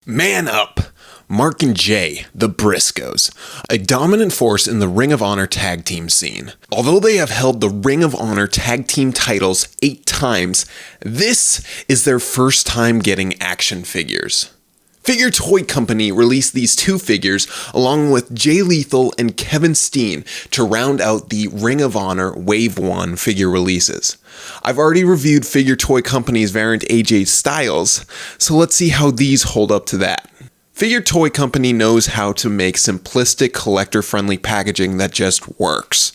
Man up! Mark and Jay, the Briscoes, a dominant force in the Ring of Honor tag team scene. Although they have held the Ring of Honor tag team titles 8 times, this is their first time getting action figures. Figure Toy Company released these 2 figures along with Jay Lethal and Kevin Steen to round out the Ring of Honor Wave 1 figure releases. I've already reviewed Figure Toy Company's variant AJ Styles, so let's see how these hold up to that. Figure Toy Company knows how to make simplistic, collector-friendly packaging that just works.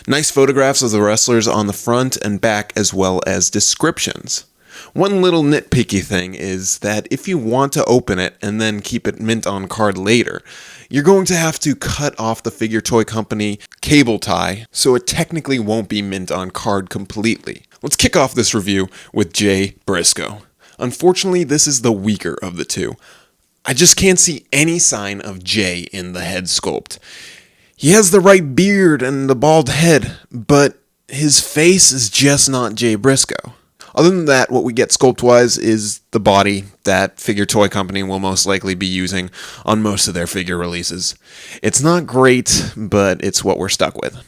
Nice photographs of the wrestlers on the front and back as well as descriptions. One little nitpicky thing is that if you want to open it and then keep it mint on card later, you're going to have to cut off the Figure Toy Company cable tie, so it technically won't be mint on card completely. Let's kick off this review with Jay Briscoe. Unfortunately, this is the weaker of the 2. I just can't see any sign of Jay in the head sculpt. He has the right beard and the bald head, but his face is just not Jay Briscoe. Other than that, what we get sculpt-wise is the body that Figure Toy Company will most likely be using on most of their figure releases. It's not great, but it's what we're stuck with.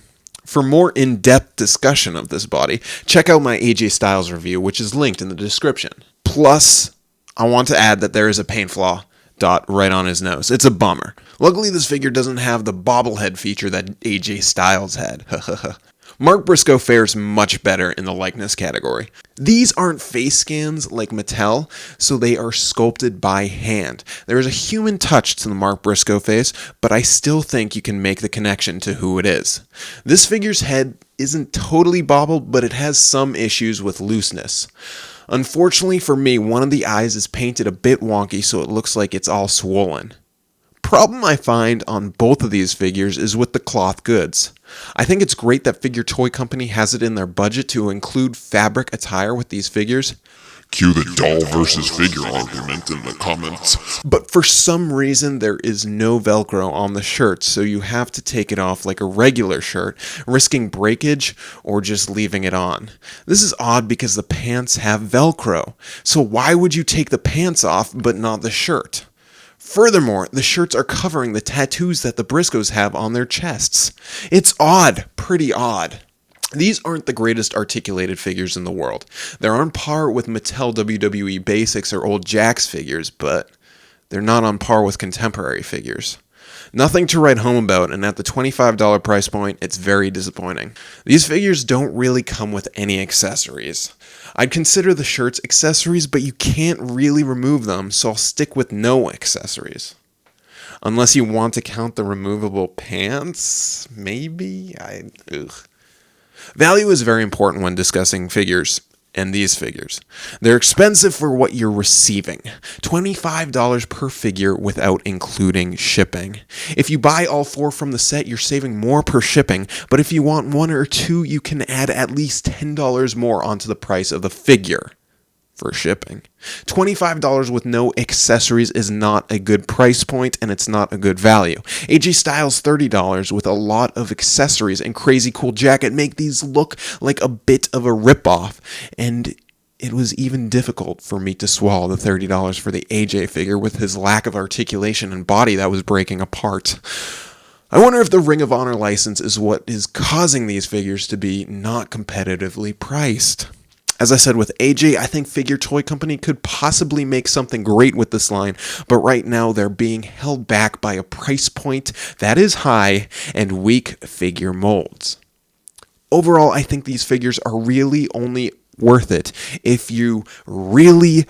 For more in-depth discussion of this body, check out my AJ Styles review, which is linked in the description. Plus, I want to add that there is a paint flaw dot right on his nose. It's a bummer. Luckily, this figure doesn't have the bobblehead feature that AJ Styles had. Mark Briscoe fares much better in the likeness category. These aren't face scans like Mattel, so they are sculpted by hand. There is a human touch to the Mark Briscoe face, but I still think you can make the connection to who it is. This figure's head isn't totally bobbled, but it has some issues with looseness. Unfortunately for me, one of the eyes is painted a bit wonky, so it looks like it's all swollen. Problem I find on both of these figures is with the cloth goods. I think it's great that Figure Toy Company has it in their budget to include fabric attire with these figures. Cue the doll versus figure argument in the comments. But for some reason there is no Velcro on the shirt, so you have to take it off like a regular shirt, risking breakage or just leaving it on. This is odd because the pants have Velcro, so why would you take the pants off but not the shirt? Furthermore, the shirts are covering the tattoos that the Briscoes have on their chests. It's odd, pretty odd. These aren't the greatest articulated figures in the world. They're on par with Mattel WWE Basics or old Jakks figures, but they're not on par with contemporary figures. Nothing to write home about, and at the $25 price point, it's very disappointing. These figures don't really come with any accessories. I'd consider the shirts accessories, but you can't really remove them, so I'll stick with no accessories. Unless you want to count the removable pants, maybe? Value is very important when discussing figures, and these figures. They're expensive for what you're receiving. $25 per figure without including shipping. If you buy all 4 from the set, you're saving more per shipping, but if you want 1 or 2, you can add at least $10 more onto the price of the figure for shipping. $25 with no accessories is not a good price point, and it's not a good value. AJ Styles $30 with a lot of accessories and crazy cool jacket make these look like a bit of a ripoff, and it was even difficult for me to swallow the $30 for the AJ figure with his lack of articulation and body that was breaking apart. I wonder if the Ring of Honor license is what is causing these figures to be not competitively priced. As I said with AJ, I think Figure Toy Company could possibly make something great with this line, but right now they're being held back by a price point that is high and weak figure molds. Overall, I think these figures are really only worth it if you really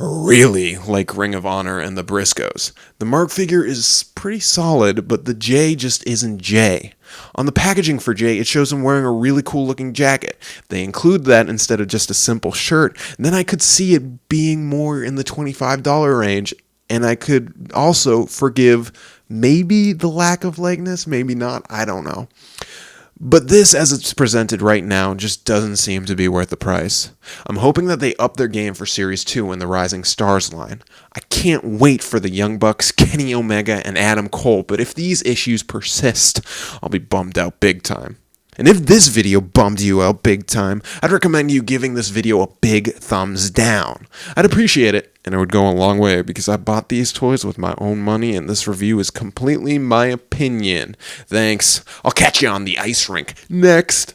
like Ring of Honor and the Briscoes. The Mark figure is pretty solid, but the Jay just isn't Jay. On the packaging for Jay, it shows him wearing a really cool looking jacket. If they include that instead of just a simple shirt, then I could see it being more in the $25 range, and I could also forgive maybe the lack of likeness, maybe not, I don't know. But this, as it's presented right now, just doesn't seem to be worth the price. I'm hoping that they up their game for Series 2 in the Rising Stars line. I can't wait for the Young Bucks, Kenny Omega, and Adam Cole, but if these issues persist, I'll be bummed out big time. And if this video bummed you out big time, I'd recommend you giving this video a big thumbs down. I'd appreciate it, and it would go a long way because I bought these toys with my own money, and this review is completely my opinion. Thanks. I'll catch you on the ice rink next.